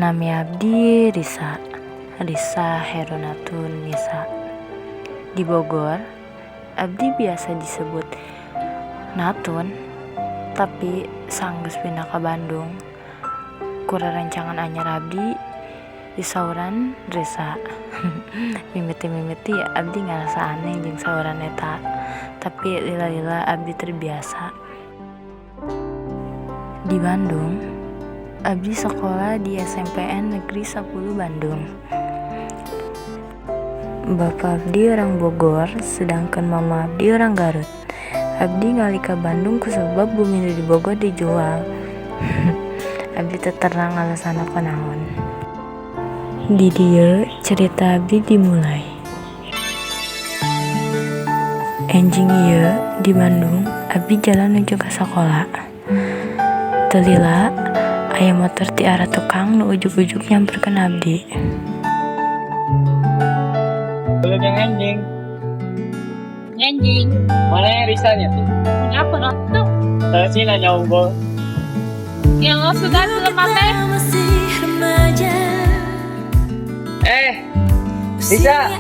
Nami abdi Risa Herunatun Nisa. Di Bogor, abdi biasa disebut Natun, tapi sanggeus pindah ka Bandung. Kura rancangan anyar abdi disauran Risa. Mimiti abdi ngarasa aneh jeung sauran eta, tapi lila-lila abdi terbiasa. Di Bandung, abdi sekolah di SMPN Negeri 10 Bandung. Bapak abdi orang Bogor, sedangkan mama abdi orang Garut. Abdi ngali ka Bandung kusabab bumi di Bogor dijual. Abdi teu terang alasanna kunaon. Di dieu cerita abdi dimulai. Enjing ieu di Bandung, abdi jalan nuju ka sakola. Teu lila aya motor ti arah tukang nu ujug-ujug nyamperkeun abdi. Belum yang anjing. Anjing. Mana yang risanya tuh? Kenapa tuh? Sih nanya unggul. Yang lo sudah lemah teh. Bisa.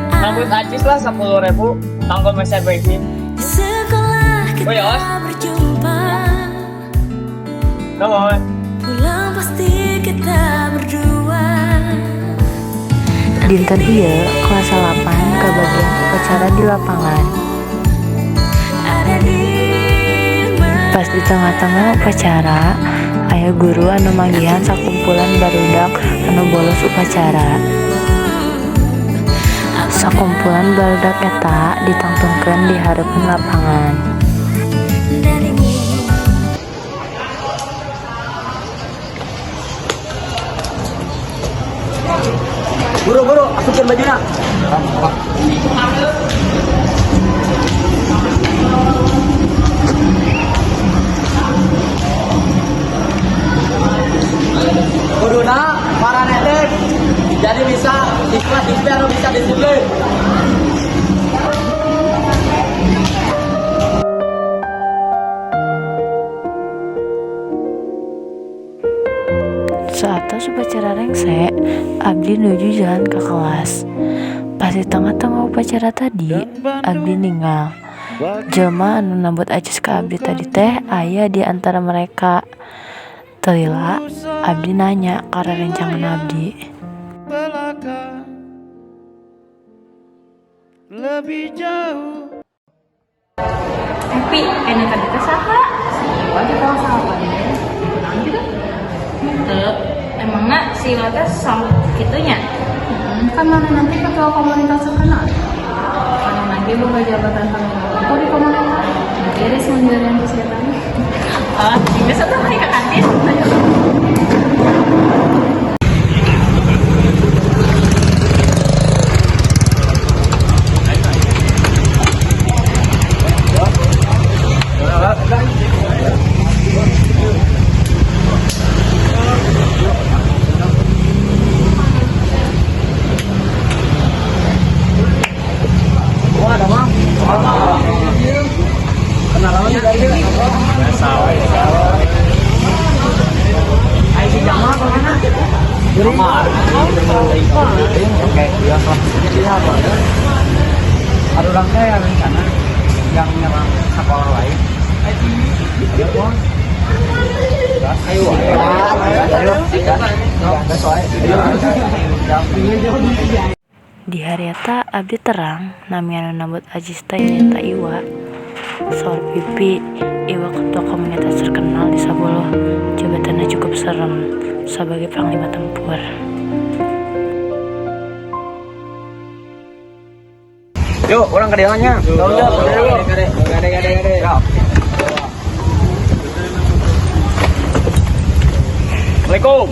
Rambut acis lah 10.000. Tanggung mesin bensin. Oh ya, Os. Come on. Pulang pasti kita berdua. Dinten ieu kelas 8 kebagian upacara di lapangan. Pas di tengah-tengah upacara, aya guru anu manggihan sakumpulan barudak anu bolos upacara. Sakumpulan barudak eta ditangtungkeun di hareupeun lapangan. Buru-buru, masukin bajunya. Kuduna para netek jadi bisa ikhlas atau bisa disiplin. Saatos upacara rengse, abdi nuju jalan ke kelas. Pas di tengah-tengah upacara tadi, abdi ninggal. Jelema anu nambut acis ka abdi tadi teh aya di antara mereka. Teu lila abdi nanya ka rerencangan abdi. Lebih jauh. Tapi enak kan kita saha? Siwa kita saha gitu. Teu, emangna si Lata sama kitunya? Kan mana nanti ketua komunitas terkenal. Mana nanti boga jabatan aku di komunitas. Iris menjalani kesehatan. Biasa tuh mereka kantin. Ada orang kaya rencana yang nyerang sekolah lain. Di hari eta abdi terang nami anu nambut acis teh nyaeta Iwa. Saur pipi, Iwa ketua komunitas terkenal di Sabuluh. Jabatannya cukup serem sebagai panglima tempur. Yuk, orang ke dianya. Gade. Assalamualaikum.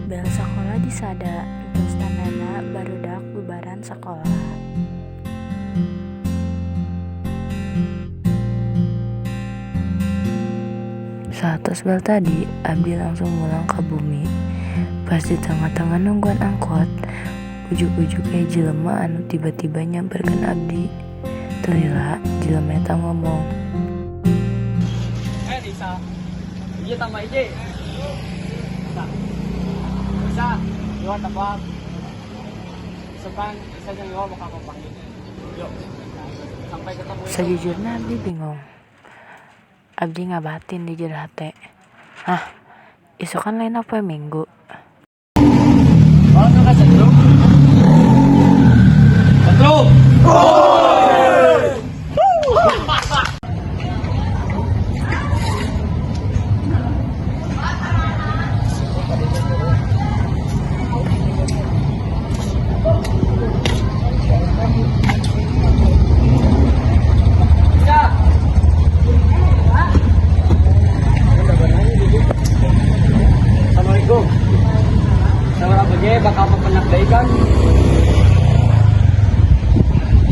Bel sekolah disada, terus tandana barudak bubaran sekolah. Saat tos bel tadi, Abdi langsung pulang ke bumi. Pas di tengah-tengah nungguan angkot, ujuk-ujuk jelema anu tiba-tiba nyamperkeun Abdi. Teu heula jelema eta ngomong. Disa. Iya tambah ije. Bisa. Dua tambah. Sepan bisa jeung gua bakal panggil. Yuk. Sampai ketemu. Sejujurnya Abdi bingung. Abdi ngabatin di jero hate. Isokan lain apa minggu? Oh, itu kan setrum. Setrum. Assalamualaikum. Saudara BG bakal pepenak deui kan?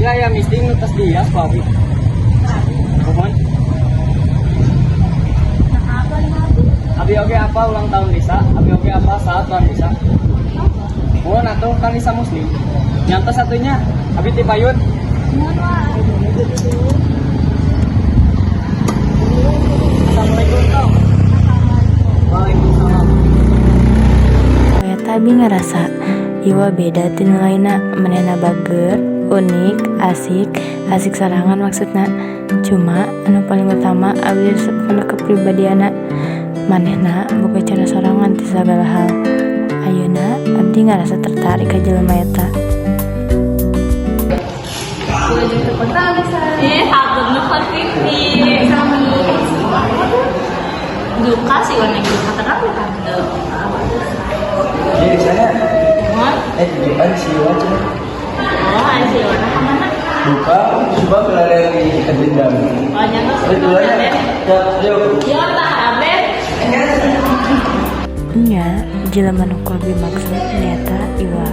Ya mesti ngutas dia, Pak Abi. Mohon. Abi oge apa ulang tahun Lisa? Abi oge apa saat ulang Lisa? Mohon atuh kan Lisa Muslim. Nyantos satunya, Abi ti payun. Assalamualaikum. Waalaikumsalam. Ternyata Abi ngerasa Iwa beda tina lainna, manehna bager, unik, asik sarangan maksudna. Cuma anu paling utama Abi resepna kepribadiana. Manehna boga cara sorangan ti sagala hal. Ayeuna Abdi ngerasa tertarik ka jelema eta. Sudah jadi terpental bisa. Aku lupa pipi. Duka sih warna duka terang tante. Jadi saya Mohon. bukan si wajah. Oh, hasil warna kemana? Buka, coba kelarian di kedendam. Oh, nyata Betul sebenarnya. ya? Ya, yuk. Ya, tak Abed. Nya, jelema nu ku Abi maksud nyata Iwa.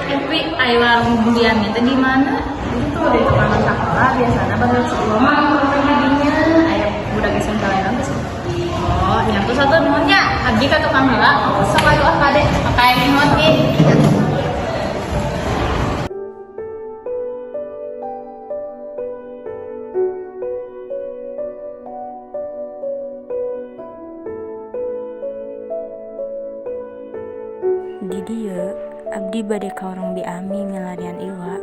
Tapi ayo warung bulian itu di mana? Itu di depan sekolah biasanya bakal sekolah jadinya ayah budak SMP lain terus. Oh, nyatu satu nuhunnya. Abdi ka tukang heula. Sok atuh kade pakai nuhun ih. Di dieu Abdi bade ka urang Biami milarian Iwa.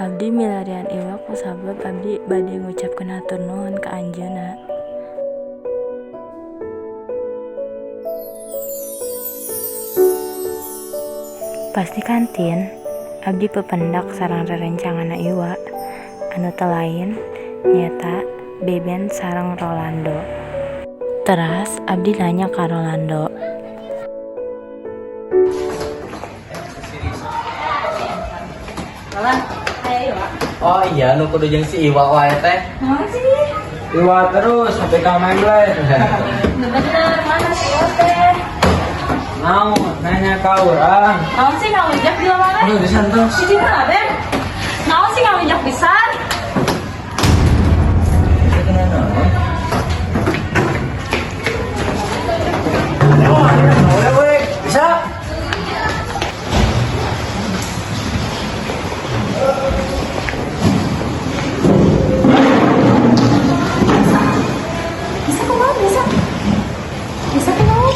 Abdi milarian Iwa ku sabab Abdi bade ngucapkeun hatur nuhun ka anjeunna. Pas di kantin, Abdi pependak sareng rerencanganna Iwa. Anu teu lain nyata Beben sareng Rolando. Teras Abdi nanya ka Rolando. Salah. Ayo, Iwa. Oh iya, nu kudu jeung si Iwa wae teh. Mana sih? Iwa terus sampai ka Menglet. Bener, mana sih Iwa teh? Mau nanya ka urang. Naon sih ngawinjak di mana? Aduh, disantos. Si di mana, Ben? Naon sih ngawinjak pisan? Bisa? Bisa kemana bisa? Bisa kemana?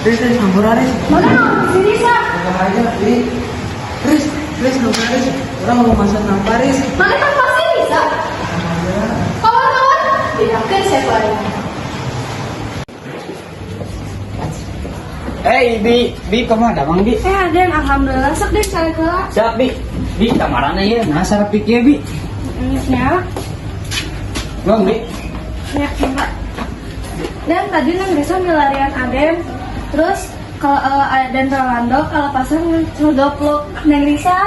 Riz, hampura Riz. Mana si bisa? Enggak aja, Riz, hampura Riz. Orang mau masak nampar Riz. Mana kan pasti bisa? Kawan-kawan, yakin saya paling. Bi, kemana Bang Bi? Aden, alhamdulillah sok deh saya ke. Siap, Bi, kamarana ya, nah sarap pikir Bi. Ya, Bang Bi. ya, Pak. Dan tadi nang desa milarian Aden, terus kalau dan Rolando kalau pasang ngedoplok Neng Risa.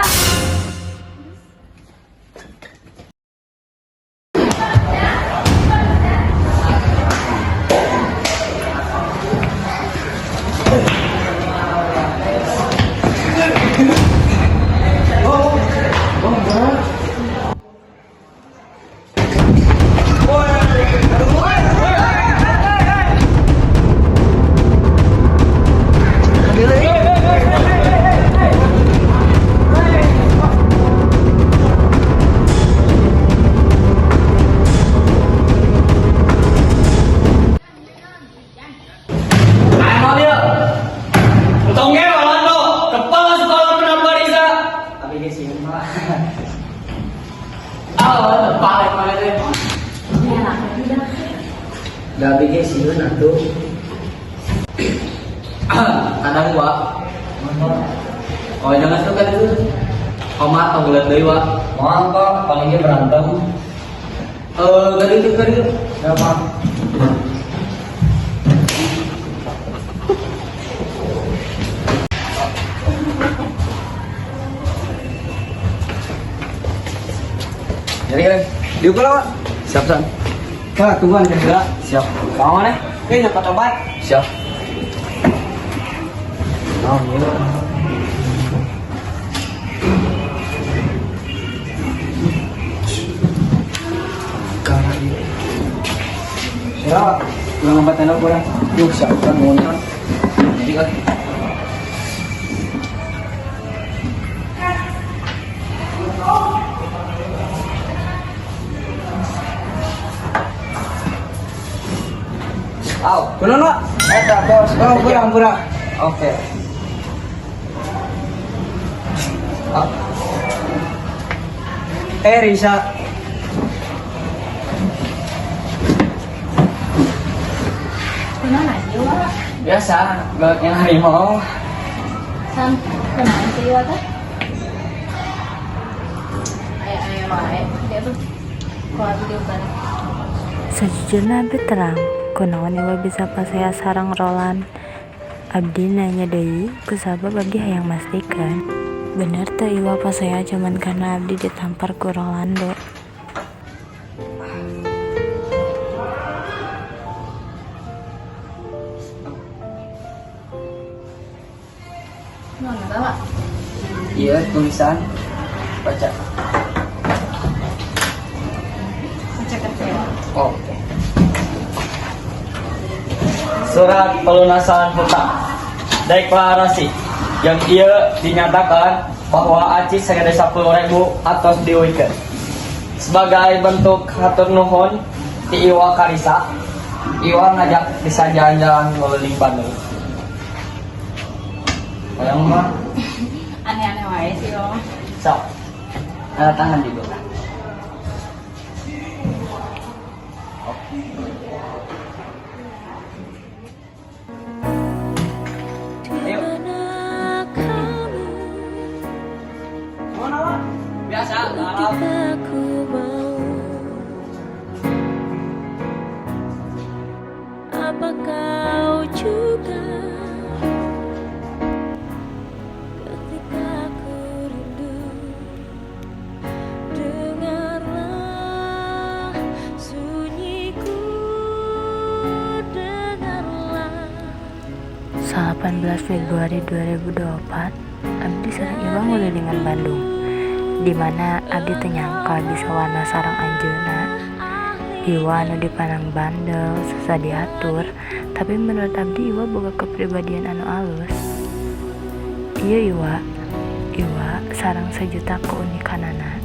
Gak bikin sih atuh. Kadang Wak. Oh jangan suka dulu. Komat atau bulan deui Wak. Mau apa? Palingnya berantem. Gak itu. Gak apa. Jadi kan, diukur Wak. Siap san. Kak, tungguan kira. Siap. Kamu mana? Nyampe tempat. Siap. Oh, iya. Ya, pulang tempat tenda pulang. Yuk, siap kan nonton. Jadi kan. Aw, pulang Wak. Bos. Oh, pulang. Oke. Risa. Kenapa sih Wak? Biasa, galaknya harimau. Kenapa sih Wak teh? Ayo wae. Dia tuh kalau video bareng. Sejujurnya abdi terang kunaon iwa bisa pasaya sarang Roland. Abdi nanya deui kusabab abdi hayang mastikan bener teu iwa pasaya cuman karena abdi ditampar ku Rolando. Mana tahu? Iya, tulisan. Baca. Baca kecil. Oke. Surat pelunasan hutang. Deklarasi yang ia dinyatakan bahwa Aci sagede 10.000 atos diuikeun. Sebagai bentuk hatur nuhun ti Iwa Karisa, Iwa ngajak bisa jalan-jalan ngeliling Bandung. Bayang mah, Aneh-aneh wae sih Wak. sok. Tanda tangan di bawah. Ayo. Mana Wak? Biasa, galau. Aku mau. Apa kau juga ketika ku rindu? Dengarlah sunyiku, dengarlah. 18 Februari 2024 abdi sareng Iwa ngelilingan Bandung, di mana abdi teu nyangka bisa wana sareng anjeunna. Iwa anu dipandang bandel, susah diatur, tapi menurut abdi Iwa boga kepribadian anu alus. Ieu Iwa sareng sejuta keunikanana.